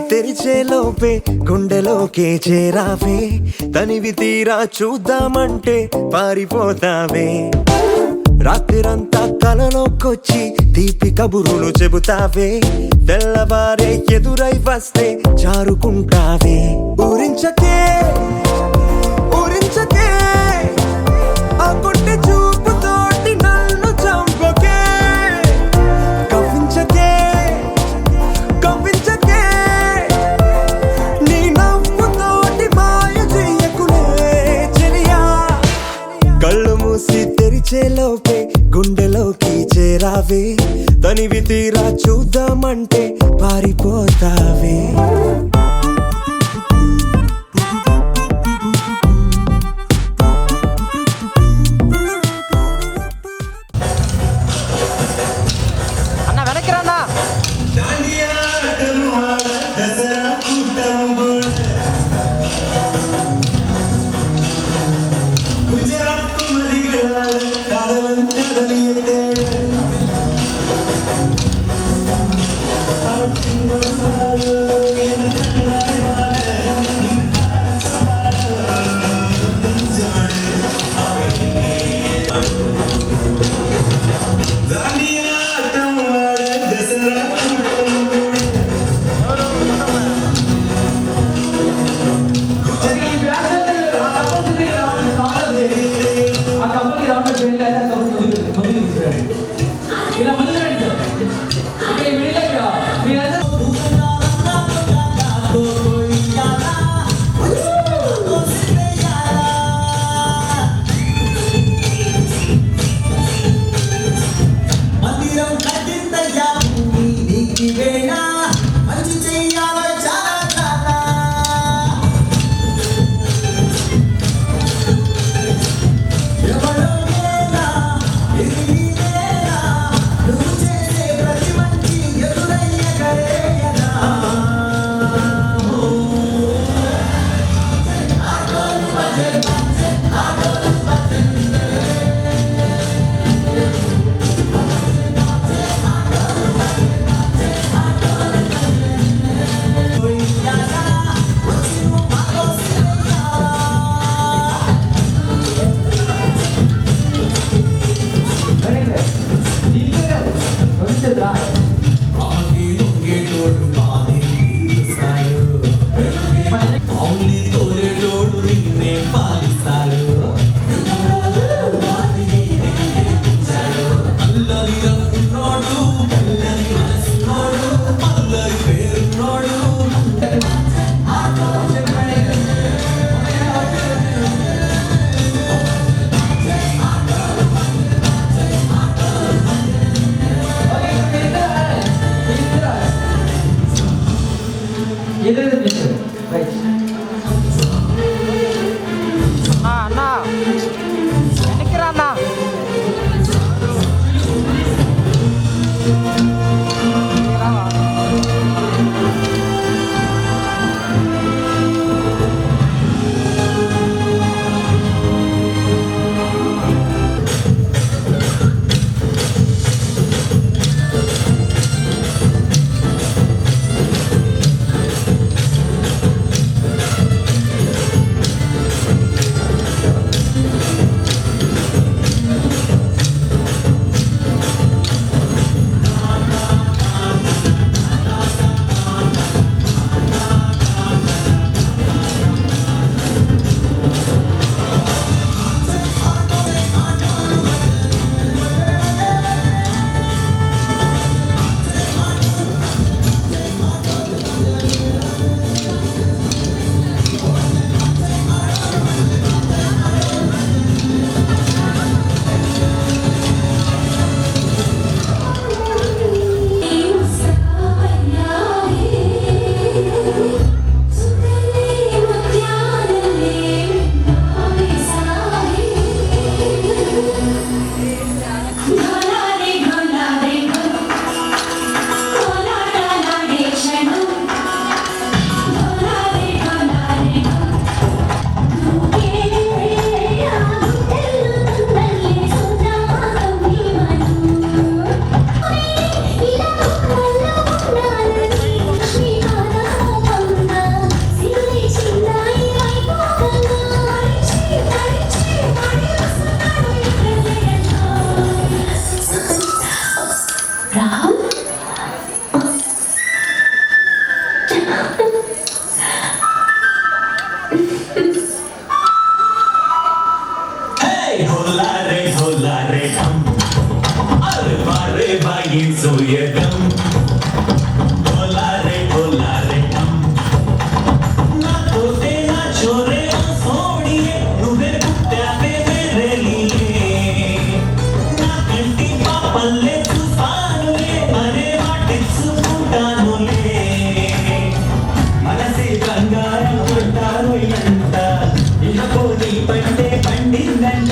తెరిచే లోపే గుండెలోకే చేరావే తనివి తీరా చూద్దామంటే పారిపోతావే రాత్రిరంతా కలలోకొచ్చి తీపి కబురులు చెబుతావే తెల్లవారే ఎదురై వస్తే జారుకుంటావే ఊరించకే ఊరించకే ఆ కొట్టె చూపుతోటి నన్ను చంపకే కవ్వించకే కవ్వించకే నీ నవ్వుతోటి మాయ చెయ్యకులే చెలియా కళ్ళు మూసి తెరిచే లోపే గుండెలోకి చేరావే తనివి తీరా చూద్దామంటే పారిపోతావే भाई सोयगम ढोला रे हम ना तोते ना छोरे सोड़िए नुवे पुट्टे मेरे लिए ना कंटी पापल्ले तूफानुले मरे वाटिस पुटानुले मनसे బంగారం కొట్టారు ఎంత ఇनको నీ పంటే పండిందంట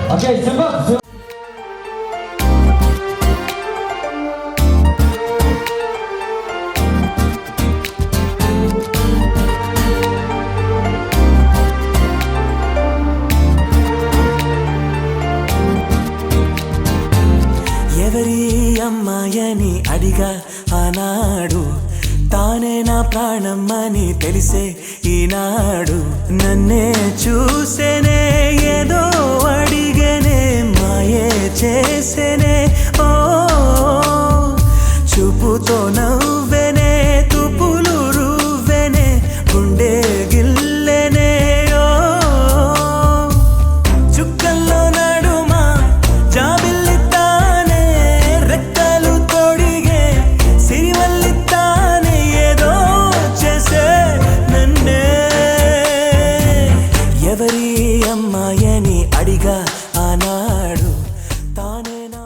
Okay, simple. ఎవరి అమ్మాయని అడిగా ఆనాడు తానే నా ప్రాణమ్మని తెలిసే ఈనాడు నన్నే చూసేనే ఏదో అడిగనే మాయే చేసేనే ఓ చూపుతో నవ్వెనే తుపులు రువ్వెనే గుండె గిల్లెనే ఓ చుక్కల్లో నడుమా జాబిల్లితానే రెక్కలు తొడిగే సిరివల్లితానే ఏదో చేసే నన్నే ఎవరి అమ్మాయని అడిగా ఆనాడు తానే నా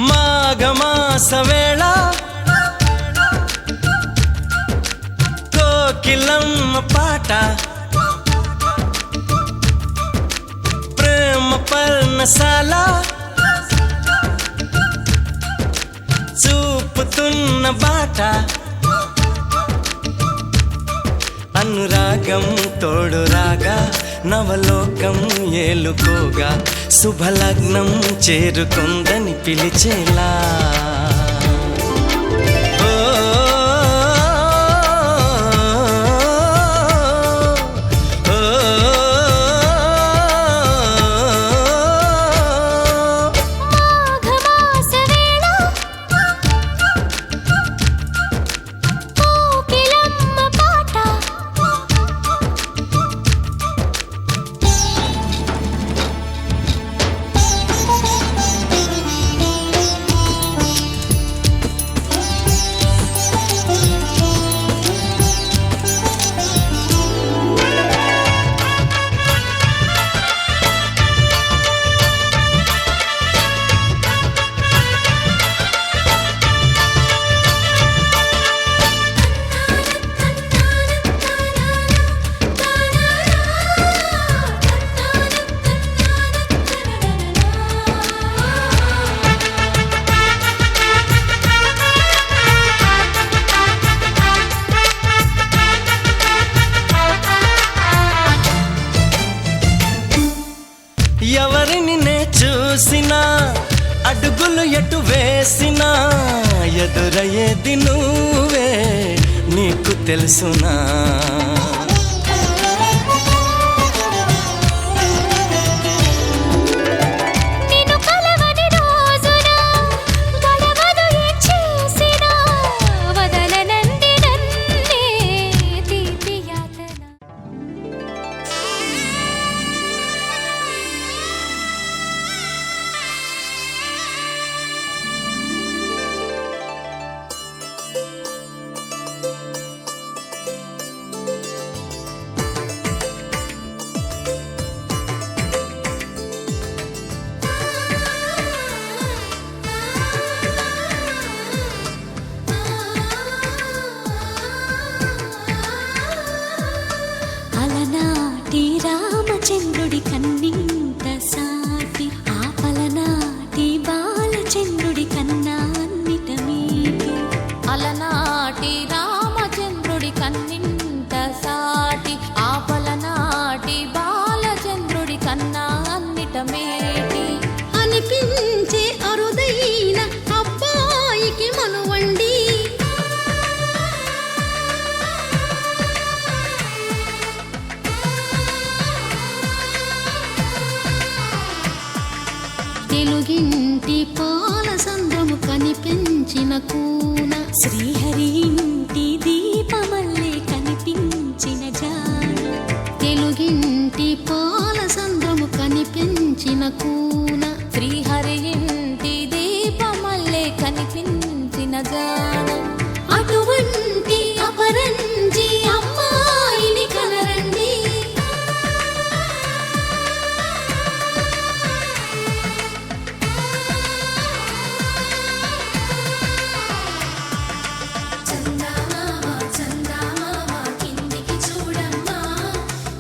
మాఘమాస వేళ కోకిలమ్మ పాట ప్రేమ పర్ణశాల చూపు చూపుతున్న బాట అనురాగం తోడు రాగా నవలోకం ఏలుకోగా శుభలగ్నం చేరుకుందని పిలిచేలా ఓ, ఓ, మాఘమాస వేళ కోకిలమ్మ పాట ఎవరిని నే చూసినా అడుగులు ఎటు వేసినా ఎదురయ్యేది నువ్వే నీకు తెలుసునా నిన్ను కలవని రోజున గడవదు ఏ చేసినా వదలనంది నన్నే తీపి యాతన అలనాటి రామచంద్రుడి కన్నింత సాటి ఆపలనాటి బాలచంద్రుడి కన్నా అన్నిట మీటి అలనాటి రామచంద్రుడి కన్నింత సాటి ఆపలనాటి బాలచంద్రుడి కన్నా అన్నిట మేటి అనిపించే అరుదైన అబ్బాయికి మనువండి తెలుగింటి పాల సంద్రము కనిపించిన కూన శ్రీహరి ఇంటి దీపమల్లే కనిపించిన జాన తెలుగింటి పాల సంద్రము కనిపించిన కూన శ్రీహరి ఇంటి దీపమల్లే కనిపించిన జాన అటువంటి అపరంజి అమ్మాయిని కనరండి చందమామ చందమామ కిందికి చూడమ్మా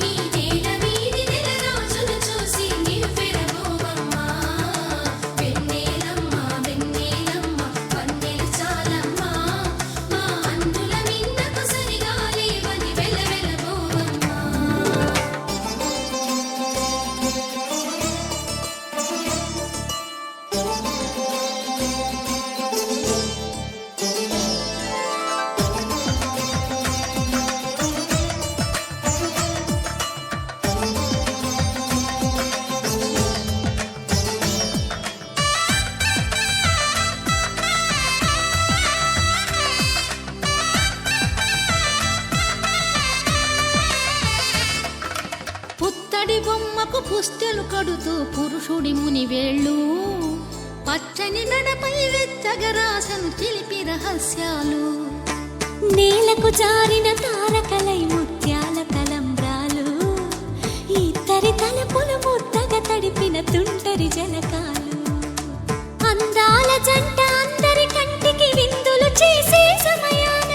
ఈ నేల వీధి నెల రోజులు చూసి నివ్వెరబోవమ్మా వెన్నెలమ్మ వెన్నెలమ్మ వన్నెలు చాలమ్మా మా అందుల మిన్నకు సరిగా లేవని వెలవెలబోవమ్మా పుత్తడి బొమ్మకు పుస్తెలు కడుతూ పురుషుడి ముని వేళ్ళు పచ్చని నడపై వెచ్చగరాసను చిలిపి రహస్యాలు నేలకు జారిన తారకలై ముత్యాల తలంబ్రాలు ఇద్దరి తలపులు ముద్దగా తడిపిన తుంటరి జలకాలు అందాల జంట అందరి కంటికి విందులు చేసే సమయాన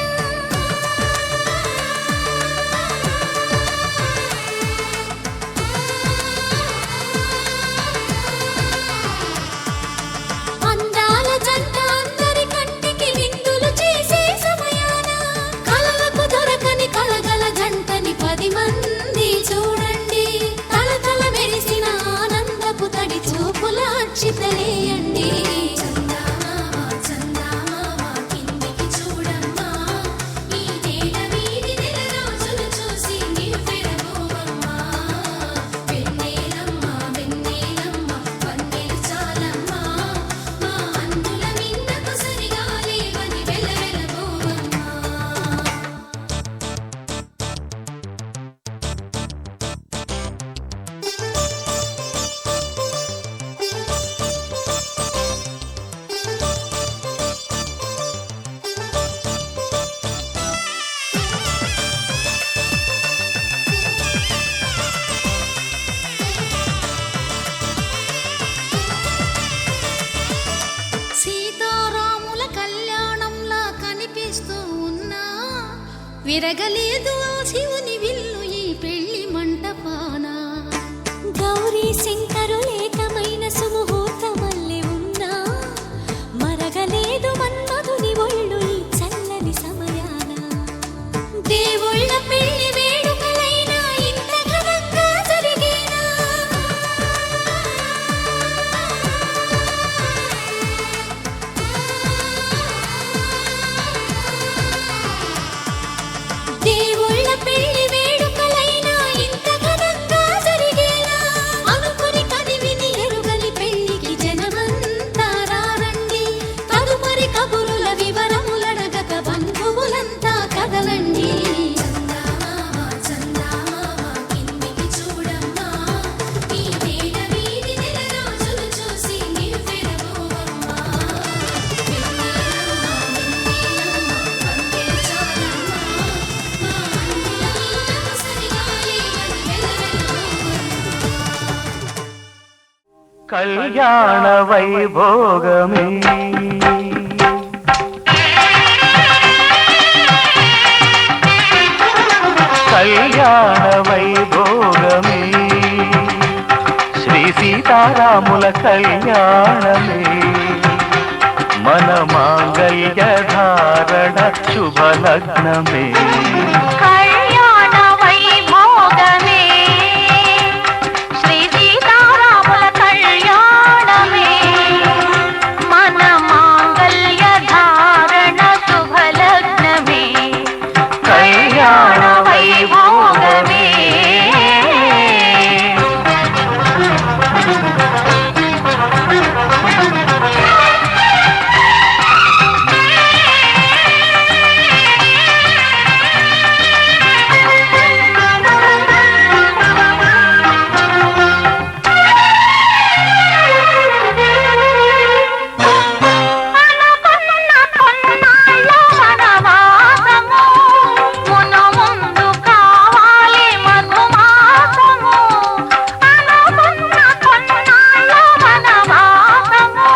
అందాల జంట అందరి కంటికి విందులు విరగలేదు ఆ శివుని విల్లు ఈ పెళ్లి మంటపాన. గౌరీ శంకరు ఏకమైన సుముహూర్తమల్లె ఉన్నా మరగలేదు మన్మధుని ఒళ్ళు ఈ చల్లని సమయాన. దేవుళ్ళ పెళ్లి వేడుకలైనా ఇంత ఘనంగా జరిగేనా? దేవుళ్ళ పెళ్లి వేడుకలైనా ఇంత ఘనంగా జరిగేనా? అనుకుని కదివిని ఎరుగని పెళ్లికి జనమంతా రారండి. తదుపరి కబురుల వివరములడగక బంధువులంతా కదలండి. కిందికి చూడమ్మా, ఈ నేల వీధి నెలరాజులు చూసి నివ్వెరబోవమ్మా. కళ్యాణ వైభోగమే కళ్యాణ వైభోగమే శ్రీ సీతారాముల కళ్యాణమే మన మాంగళ్య ధారణ శుభలగ్నమే. కళ్యాణ వైభోగమే శ్రీ సీతారాముల కళ్యాణమే మన మాంగళ్య ధారణ శుభలగ్నమే. కళ్యాణ వైభోగమే అనుకున్న కొన్నాళ్ళ వనవాసము మును ముందు కావాలి మధుమాసము. అనుకున్న కొన్నాళ్ళ వనవాసము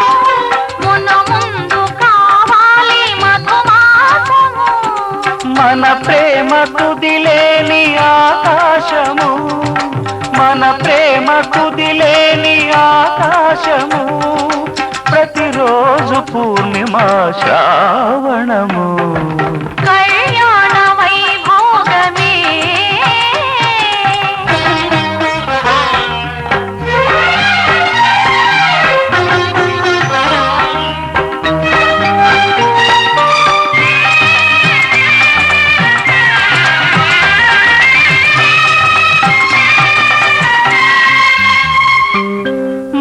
మును ముందు కావాలి మధుమాసము. మన ప్రేమ కుదిలేని ఆకాశము మన ప్రేమ కుదిలేని ఆకాశము ప్రతిరోజు పూర్ణిమ శ్రావణము. కళ్యాణ వైభోగమే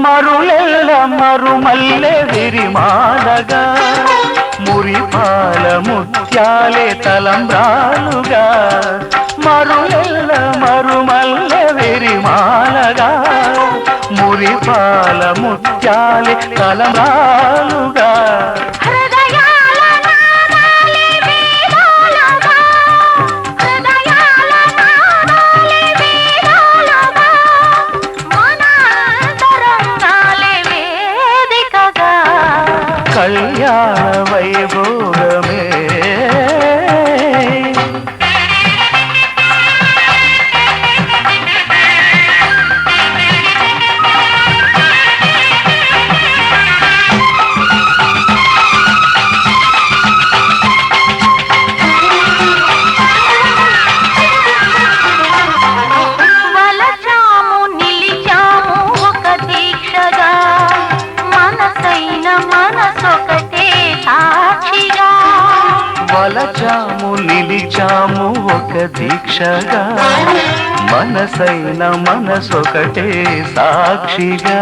మరులెల్ల మరుమల్లె విరిమాలగా మురిపాల ముత్యాలే తలంబ్రాలుగా. మరులెల్ల మరుమల్లె విరిమాలగా మురిపాల ముత్యాలే తలంబ్రాలుగా. హృదయాల నాదాలే వేదాలుగా హృదయాల నాదాలే వేదాలుగా మన అంతరంగాలే వేదికగా. కళ్యాణ వైభోగమే వలచాము నిలిచాము ఒక దీక్షగా మనసైన మనసొకటే సాక్షిగా. వలచాము నిలిచాము ఒక దీక్షగా మనసైన మనసొకటే సాక్షిగా.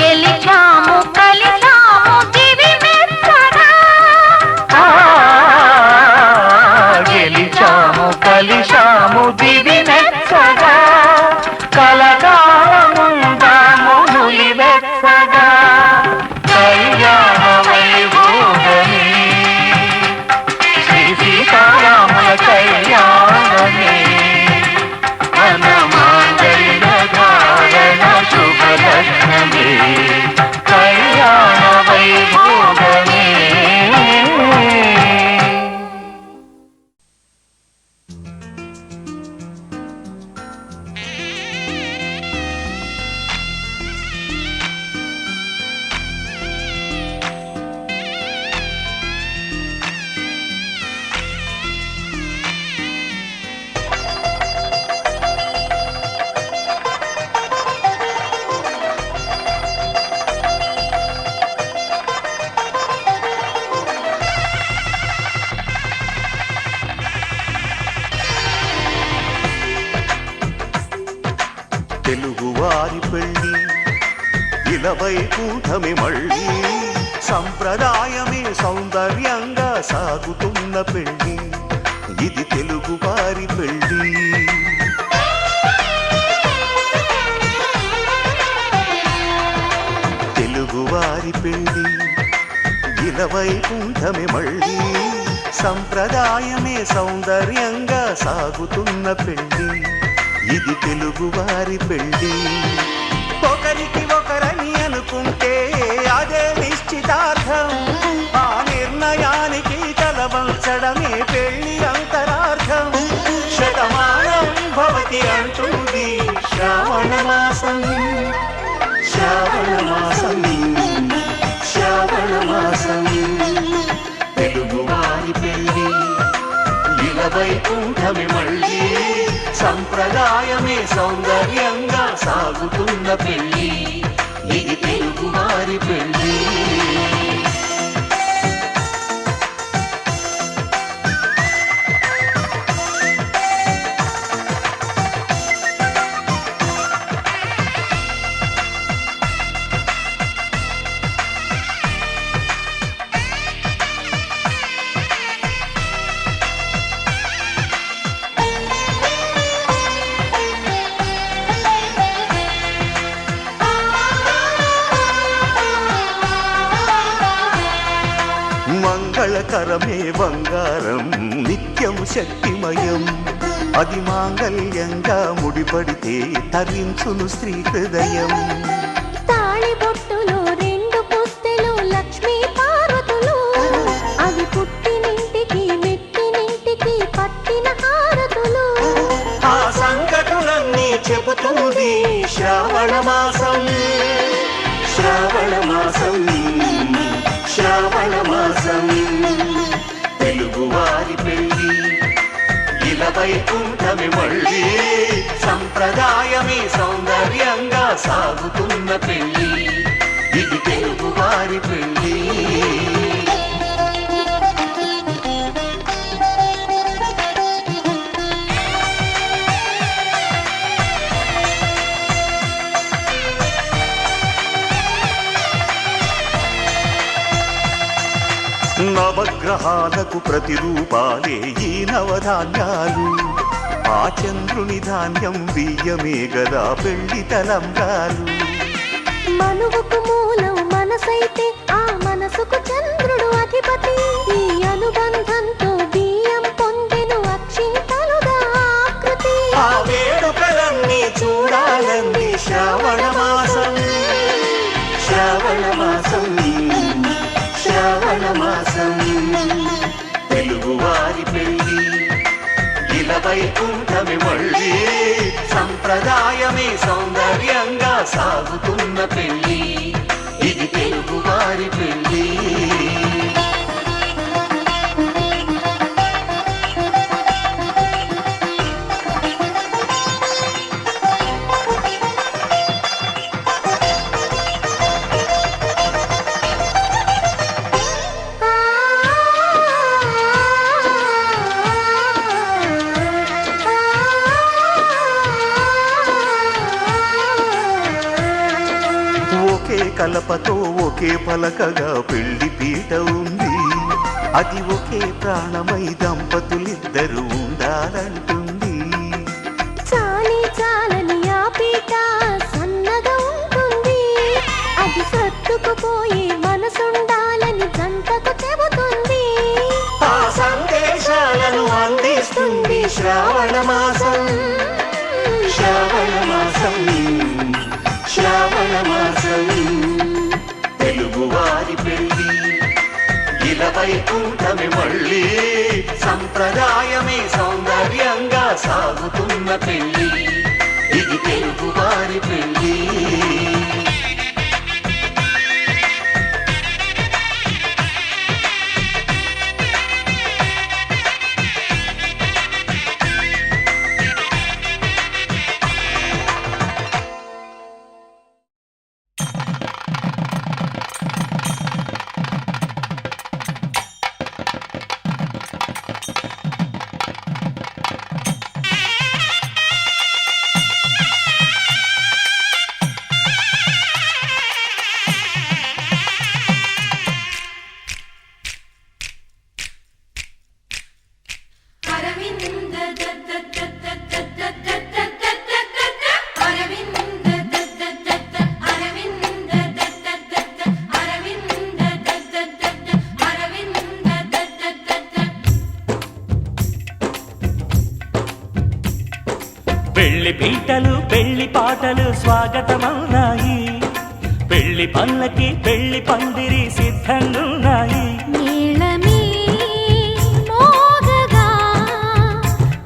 గెలిచాము కలిసాము దివి మెచ్చగా ఆ, గెలిచాము కలిశాము దివి మెచ్చగా కలకాలముందాము నులి వెచ్చగా. కళ్యాణ వైభోగమే శ్రీ సీతారాముల కళ్యాణమే మన మాంగళ్య ధారణ శుభలగ్నమే. తెలుగువారి పెళ్ళి ఇలవైకుంఠమే మళ్ళీ సంప్రదాయమే సౌందర్యంగా సాగుతున్న పెళ్ళి ఇది తెలుగువారి పెళ్ళి తెలుగువారి పెళ్ళి ఇలవైకుంఠమే మళ్ళీ సంప్రదాయమే సౌందర్యంగా సాగుతున్న పెళ్ళి ఇది తెలుగువారి పెళ్ళి ఒకరికి ఒకరని అనుకుంటే అదే నిశ్చితార్థం ఆ నిర్ణయానికి తలవంచడమే పెళ్ళి అంతరార్థం శతమానం భవతి అంటుంది శ్రావణ మాసం శ్రావణ మాసం శ్రావణ మాసం తెలుగువారి పెళ్ళి ఇలవైకుంఠమే మళ్ళీ సంప్రదాయమే సౌందర్యంగా సాగుతున్న పెళ్ళి ఇది తెలుగువారి పెళ్ళి మంగళకరమే బంగారం నిత్యం శక్తిమయం అది మాంగళ్యంగా ముడిపడితే తరించును స్త్రీ హృదయం తాళిబొట్టులో రెండు పుస్తెలు లక్ష్మీ పార్వతులు అవి పుట్టినింటికి మెట్టినింటికి పట్టిన హారతులు ఆ సంకటులన్నీ చెబుతుంది శ్రావణ మాసం శ్రావణ మాసం శ్రావణ మాసం తెలుగువారి పెళ్ళి ఇలవైకుంఠమే మళ్ళీ సంప్రదాయమే సౌందర్యంగా సాగుతున్న పెళ్ళి ఇది తెలుగువారి పెళ్ళి నవగ్రహాలకు ప్రతిరూపాలే ఈ నవధాన్యాలు ఆ చంద్రుని ధాన్యం బియ్యమే గదా పెళ్లి తలంబ్రాలు మనువుకు మూలం మనసైతే ఆ మనసుకు చంద్రుడు అధిపతి ఈ అనుబంధంతో బియ్యం పొందెను అక్షింతలుగా ఆకృతి ఆ వేడుకలన్నీ చూడాలంది శ్రావణ మాసం శ్రావణ మాసం శ్రావణ మాసం తెలుగువారి పెళ్ళి ఇలవైకుంఠమే మళ్ళీ సంప్రదాయమే సౌందర్యంగా సాగుతున్న పెళ్ళి ఇది తెలుగువారి పెళ్ళి ఒకే కలపతో ఒకే పలకగా పెళ్లి పీట ఉంది అది ఒకే ప్రాణమై దంపతులిద్దరూ ఉండాలంటుంది చాలి చాలని ఆ పీట సన్నగా ఉంటుంది అది సర్దుకుపోయే మనసుండాలని జంటకు చెబుతుంది ఆ సందేశాలను అందిస్తుంది శ్రావణ మాసం శ్రావణ మాసం శ్రావణ మాసం తెలుగువారి పెళ్ళి ఇలవైకుంఠమే మళ్ళీ సంప్రదాయమే సౌందర్యంగా సాగుతున్న పెళ్ళి ఇది తెలుగువారి పెళ్ళి పెళ్లి పీటలు పెళ్లి పాటలు స్వాగతమవునాయి, పెళ్లి పల్లకి పెళ్లి పందిరి సిద్ధంగున్నాయి. మేళమే మోగగా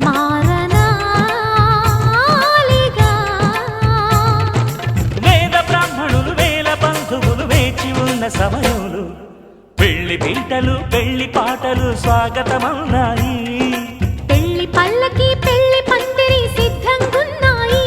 మారనాలిగా, వేద బ్రాహ్మణులు వేల బంధువులు వేచి ఉన్న సమయంలో పెళ్లి పీటలు పెళ్లి పాటలు స్వాగతమవునాయి. పెళ్లి పల్లకి పెళ్లి పందిరి సిద్ధంగున్నాయి.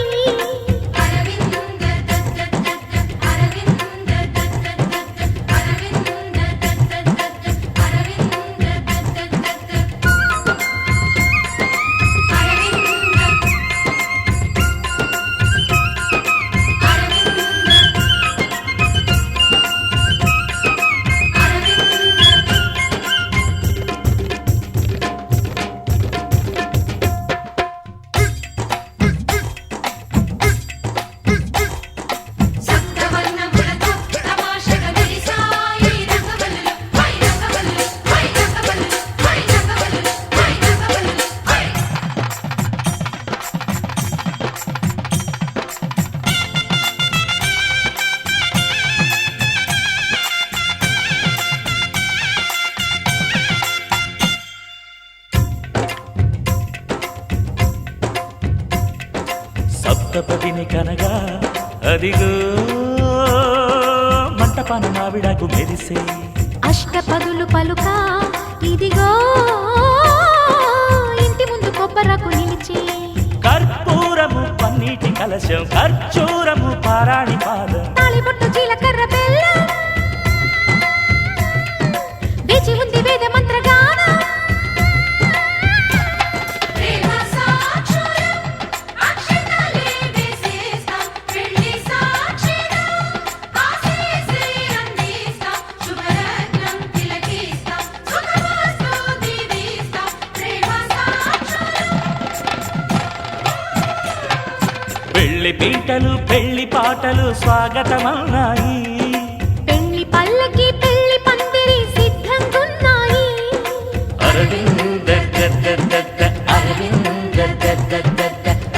సప్తపదిని కనగా అదిగో మంటపాన మావిడాకు మెరిసే, అష్టపదులు పలుక ఇదిగో ఇంటి ముందు కొబ్బరకు నిలిచి, కర్పూరము పన్నీటి కలశం ఖర్జూరము పారాణి పాదం, తాళిబొట్టు జీలకర్ర బెల్లం వేచి ఉంది వేద మంత్రగానం. పెళ్లి పీటలు పెళ్లి పాటలు స్వాగతమవునాయి. పెళ్లి పల్లకి పెళ్లి పందిరి సిద్ధంగున్నాయి. అరవింద దద్ద అరవింద దద్ద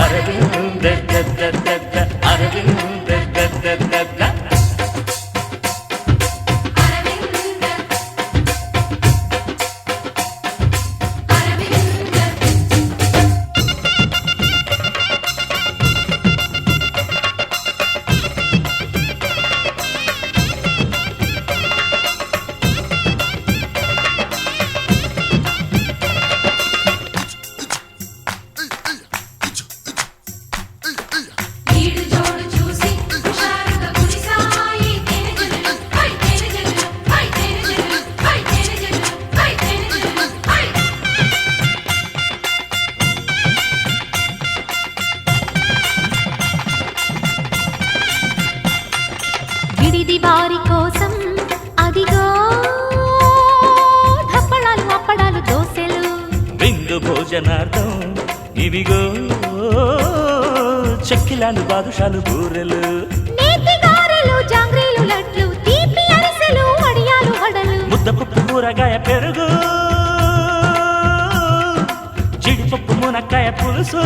అరవింద దద్ద అరవింద దద్ద. విడిది వారి కోసం అదిగో ధప్పడాలు అప్పడాలు దోసెలు, విందు భోజనార్థం ఇవిగో చెక్కిలాలు బాదుషాలు బూరెలు, నేతి గారెలు జాంగ్రీలు లడ్లు తీపి అరిసెలు వడియాలు వడలు, ముద్దపప్పు కూరగాయ పెరుగు జీడిపప్పు మునక్కాయ పులుసు.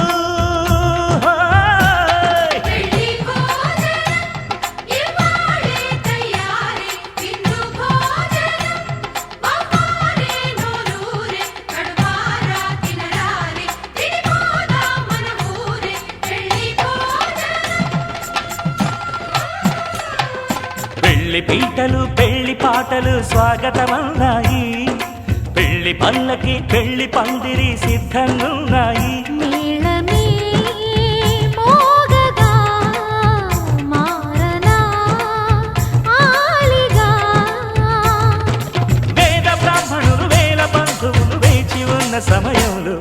పెళ్లి పీటలు పెళ్లి పాటలు స్వాగతమవునాయి, పెళ్లి పల్లకి పెళ్లి పందిరి సిద్ధంగున్నాయి. మేళమే మోగగా మారనాలిగా, వేద బ్రాహ్మణులు వేల బంధువులు వేచి ఉన్న సమయంలో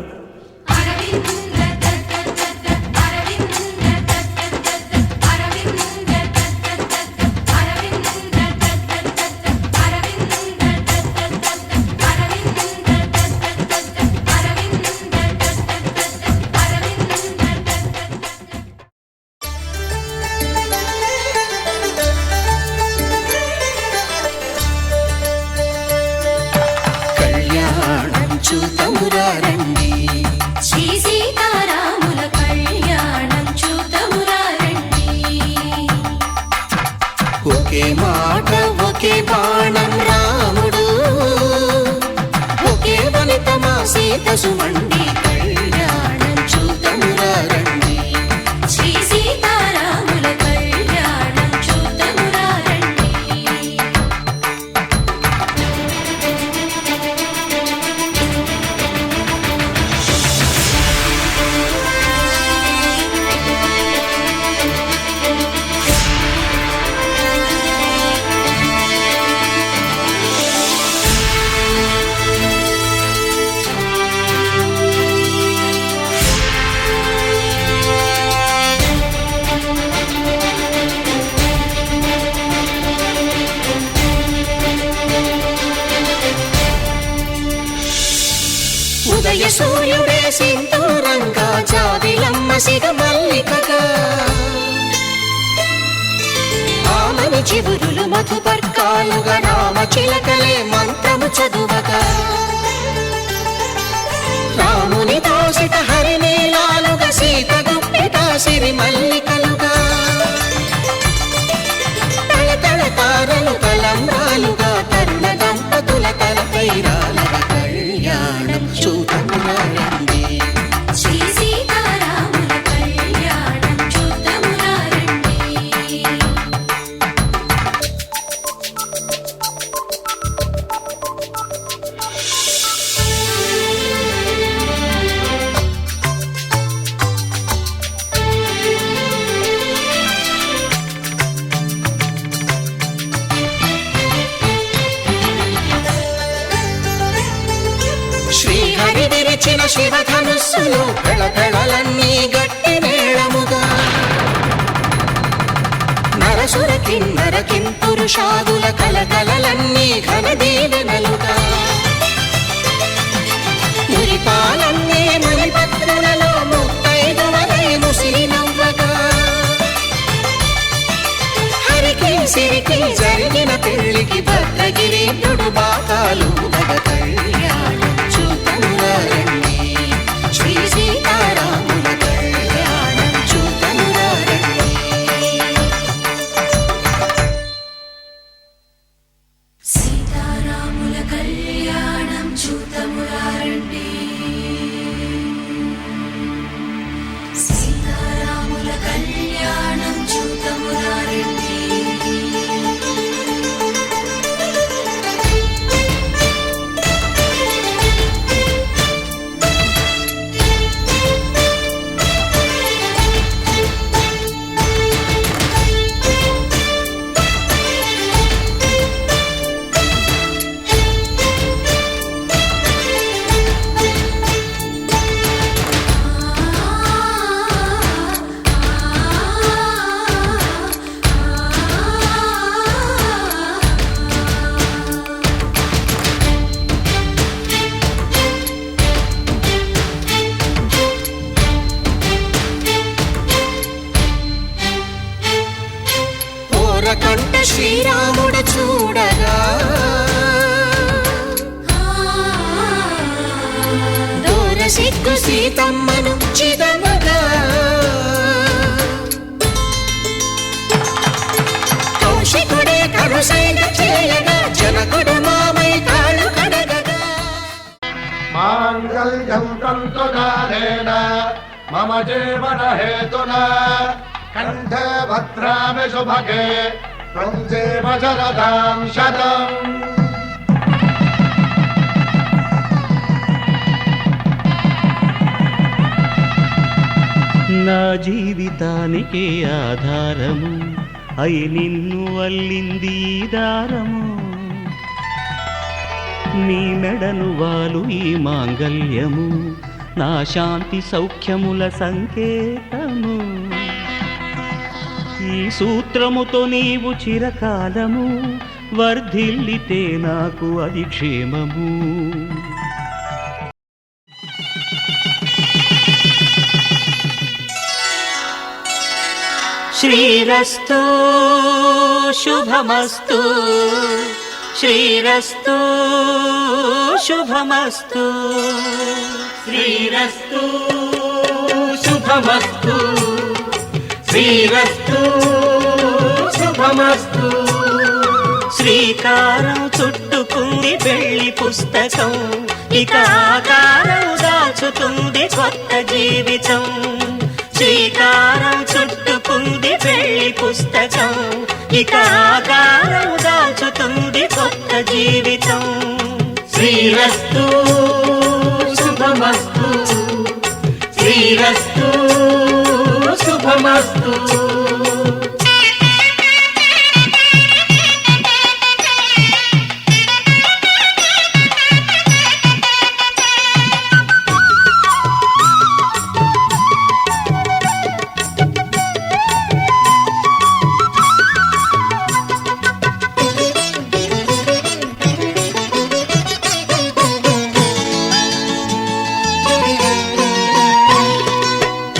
కళ్యాణం చూతమురా రండి, శ్రీ సీతారాముల కళ్యాణం పసుమండి కళ్యాణం చూతమురా రండి. శ్రీ సీతారాముల కళ్యాణం చూతమురా రండి. ఉదయ సూర్యుడే సింధూరంగా జాబిలమ్మ సిగ మల్లికగా ఆమని చివురులు మధుపర్కాలుగా రామ చిలకలే మంత్రము చదువగా రాముని దోసిట హరినీలాలుగా సీత గుప్పిట సిరి మల్లికలుగా తళతళ తారలు తలంబ్రాలుగా తరుణ దంపతుల తలపైరాలుగా కళ్యాణం చూతమురా రండి. శ్రీ సీతారాముల కళ్యాణం చూతమురా రండి. శ్రీహరి విరిచిన శివధనుస్సులు కళకళలన్నీ గట్టి మేళముగా నరసుర కిన్నర కింపురుషాదుల కలకలలన్నీ ఘన దీవెనలుగా మురిపాలన్నీ మునిపత్రులలో ముత్తైదువలై ముసిలి నవ్వగా హరికి సిరికి జరిగిన పెళ్లికి భద్రగిరీంద్రుడు బాకాలు గద కళ్యాణం చూతమురా రండి. శ్రీ సీతారాముల కళ్యాణం చూతమురా రండి. సీతారాముల కళ్యాణం చూతమురా రండి. సీతారాముల కళ్యాణం చూతమురా రండి. ఓరకంట శ్రీరాముడు చూడగా దూర సిగ్గు సీతమ్మను చిదమగా కౌశికుడే కరుసైన చేయగా జనకుడు మామై కాళ్ళు కడగగా మాంగళ్యం తంతుకారేణ మమ జీవన హేతునా కంఠే భద్రామి శుభగే త్వం జీవ శరదాం శతం. నా జీవితానికి ఆధారము అయి నిన్ను అల్లింది ఈ దారము. నీ మెడను వాలు ఈ మాంగల్యము నా శాంతి సౌఖ్యముల సంకేతము. ఈ సూత్రముతో నీవు చిరకాలము వర్ధిల్లితే నాకు అది క్షేమము. శ్రీరస్తు శుభమస్తు శ్రీరస్తు శుభమస్తు శ్రీరస్తు శుభమస్తు శ్రీరస్తు శుభమస్తు. శ్రీకారం చుట్టుకుంది పెళ్లి పుస్తకం ఇక ఆకారం దాల్చుతుంది కొత్త జీవితం. శ్రీకారం చుట్టుకుంది పెళ్లి పుస్తకం, ఇక ఆకారం దాల్చుతుంది కొత్త జీవితం. శ్రీరస్తు శుభమస్తు, శ్రీరస్తు శుభమస్తు.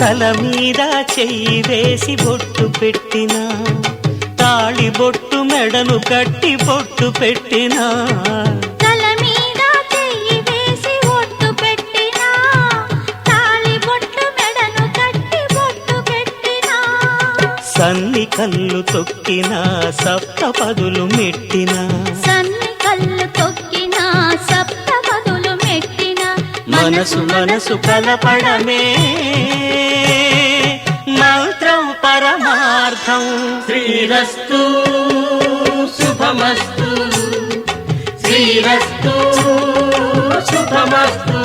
తల మీద చెయ్యి వేసి బొట్టు పెట్టినా, తాళి బొట్టు మెడను కట్టి బొట్టు పెట్టినా. తల మీద చెయ్యి వేసి బొట్టు పెట్టినా, తాళి బొట్టు మెడను కట్టి బొట్టు పెట్టినా. సన్ని కళ్ళు తొక్కినా సప్తపదులు మెట్టినా, సన్ని కళ్ళు తొక్కినా సప్తపదులు మెట్టినా. మనసు మనసు కలపడమే మంత్రం పరమార్థం. శ్రీరస్తు శుభమస్తు, శ్రీరస్తు శుభమస్తు.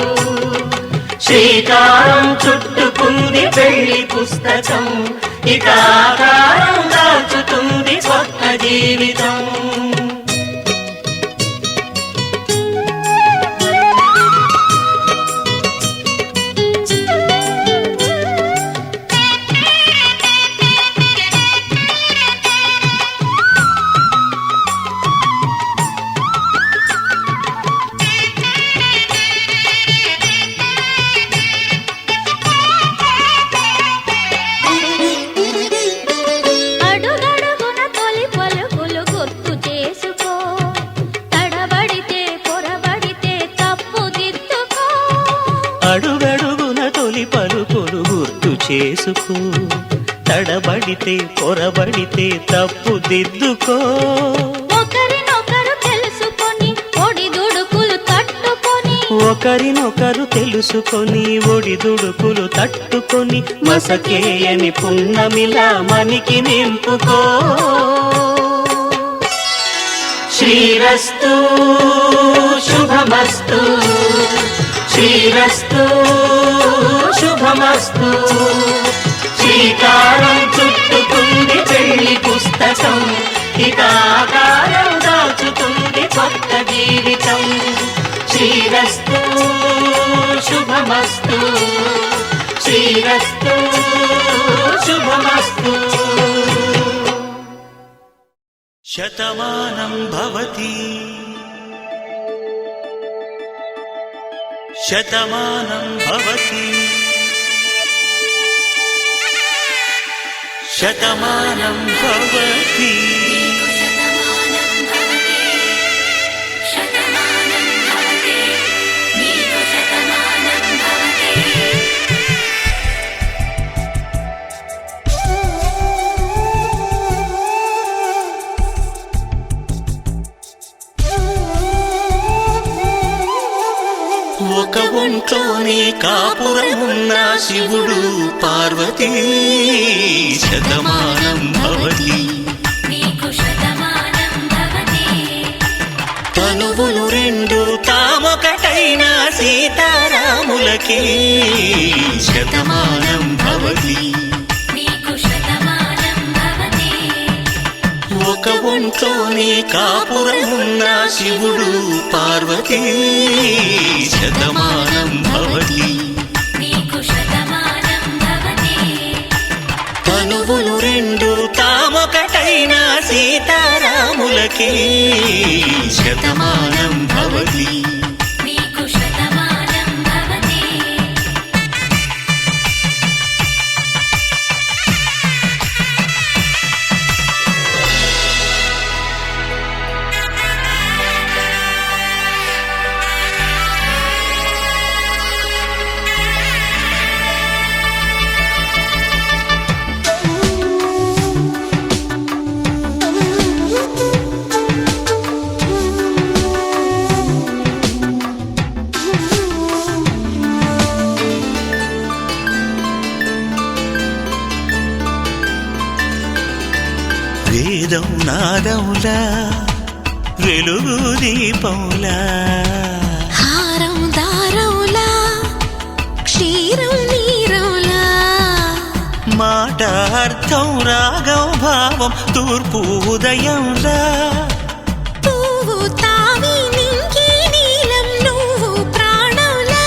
శ్రీకారం చుట్టుకుంది పెళ్లి పుస్తకం, ఇక ఆకారం దాల్చుతుంది కొత్త జీవితం. అడుగడుగున తొలి పలుకులు గుర్తు చేసుకో, తడబడితే పొరబడితే తప్పు దిద్దుకో. అడుగడుగున తొలి పలుకులు గుర్తు చేసుకో, తడబడితే పొరబడితే తప్పు దిద్దుకో. ఒకరినొకరు తెలుసుకొని ఒడిదుడుకులు తట్టుకొని, ఒకరినొకరు తెలుసుకొని ఒడిదుడుకులు తట్టుకొని, మసకేయని పున్నమిలా మనికి నింపుకో. శ్రీరస్తు శుభమస్తు, శ్రీరస్తు శుభమస్తు. శ్రీకారం చుట్టుకుంది పెళ్లి పుస్తకం, ఇక ఆకారం దాల్చుతుంది కొత్త జీవితం. శ్రీరస్తు శుభమస్తు, శ్రీరస్తు శుభమస్తు. శతమానం భవతి, శతమానం భవతి, శతమానం భవతి. శతమానం భవతి, శతమానం భవతి, నీకు శతమానం భవతి. ఒక ఒంట్లోనే కాపురమున్న శివుడు పార్వతీ. శతమానం భవతి, నీకు శతమానం భవతి. తనువులు రెండు తామొకటైన సీతారాములకి. శతమానం భవతి, నీకు శతమానం భవతి. ఒక ఒంట్లోనే కాపురమున్న శివుడు పార్వతీ. శతమానం భవతి, నీకు శతమానం భవతి. తనువులు రెండు తామొకటైన సీతారాములకి. శతమానం భవతి, నీకు శతమానం భవతి. వేదం నాదములా వెలుగు దీపములా హారం దారవులా క్షీరం నీరవులా మాట అర్థం రాగం భావం తూర్పు ఉదయంలా పువ్వు తావి నింగి నీలం నువ్వు ప్రాణంలా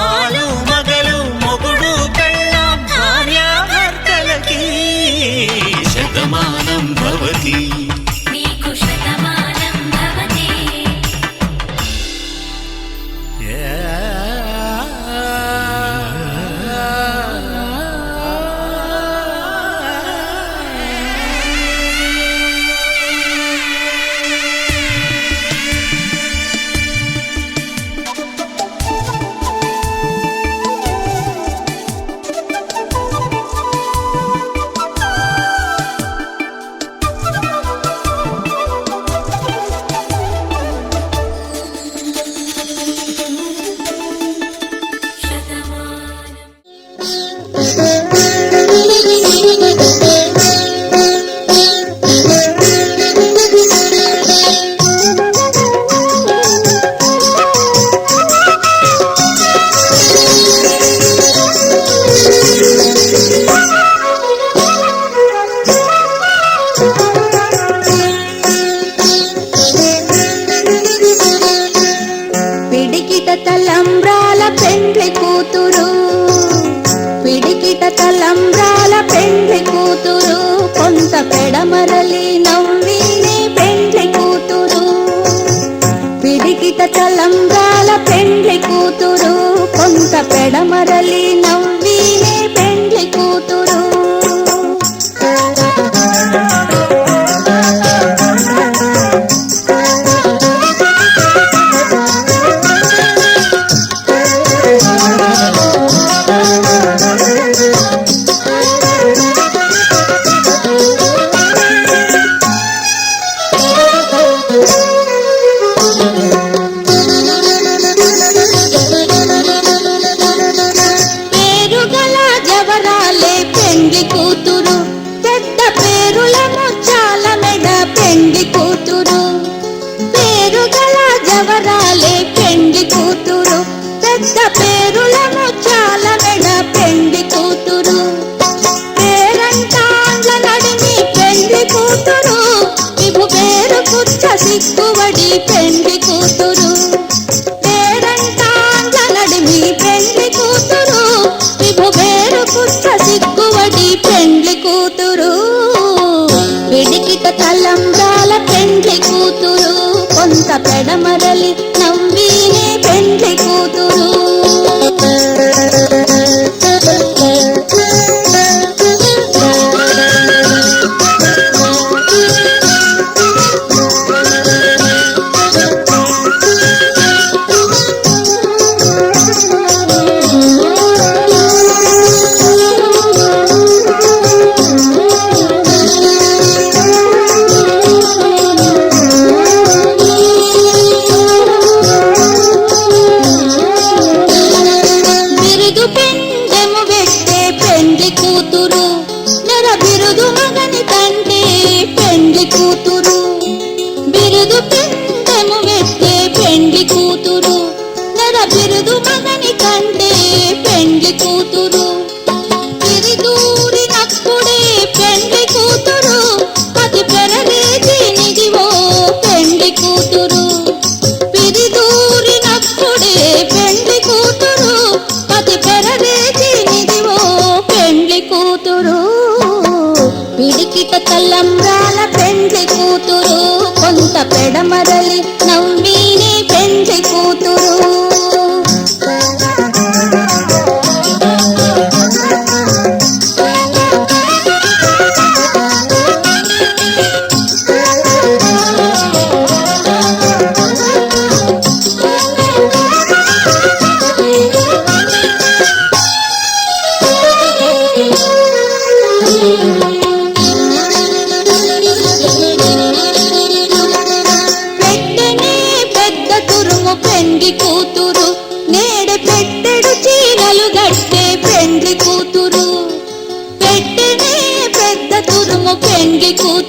ఆలు మగలు మొగుడు పెళ్ళాం భార్యాభర్తలకి శతమానం భవతి నీకు శతమానం భవతి పిడికిట తలంబ్రాల పెండ్లి కూతురు పిడికిట తలంబ్రాల పెండ్లి కూతురు కొంత పెడమరలి నవ్వినే పెండ్లి కూతురు పిడికిట తలంబ్రాల పెండ్లి కూతురు కొంత పెడమరలి నవ్వినే పెండ్లి కూతురు పేరుగల జవరాలే పెండ్లి కూతురు పెద్ద పేరుల ముచ్చాల మెడ పెండ్లి కూతురు పేరుగల జవరాలే పెండ్లి కూతురు పెద్ద పేరుల ముచ్చాల మెడ పెండ్లి కూతురు పేరంటాండ్ల నడిమి పెండ్లి కూతురు ఇవు పేరు కుచ్చ సిక్కువడి పెండ్లి కూతురు పేరంటాండ్ల నడిమి పెండ్లి కూతురు ఇవు పేరు కుచ్చ సిక్కువడి పెండ్లి కూతురు పిడికిట తలంబ్రాల పెండ్లి కూతురు కొంత పెడమరలి నవ్వినే పెండ్లి కూతురు బిరుదు పెండెము పెట్టే పెండ్లి కూతురు నెర బిరుదు మగని కంటే పెండ్లి కూతురు బిరుదు పెండెము పెట్టే పెండ్లి కూతురు నెర బిరుదు మగని కంటే పెండ్లి కూతురు తిరిదూరినప్పుడే పెండ్లి కూతురు పతి పెరవేసి నిదివో పెండ్లి కూతురు పిరిదూరినప్పుడే పెండ్లి కూతురు పతి పెరవేసి నిదివో పెండ్లి కూతురు పిడికిట తలంబ్రాల పెండ్లి కూతురు కొంత పెడమరలి నవ్వినే పెండ్లి కూతురు పెట్టెనే పెద్ద తురుము పెండ్లి కూతురు నేడు పెట్టెడు చీరలు గట్టే పెండ్లి కూతురు పెట్టెనే పెద్ద తురుము పెండ్లి కూతురు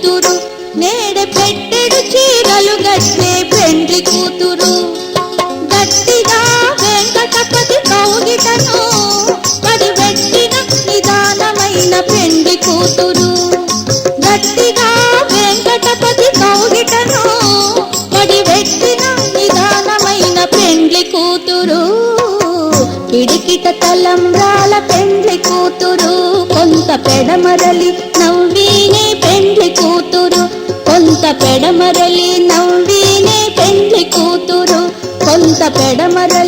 కూతురు కొంత పెడమరలి నవ్వీనే పెండ్లి కూతురు కొంత పెడమరలి నవ్వీనే పెండ్లి కూతురు కొంత పెడమరలి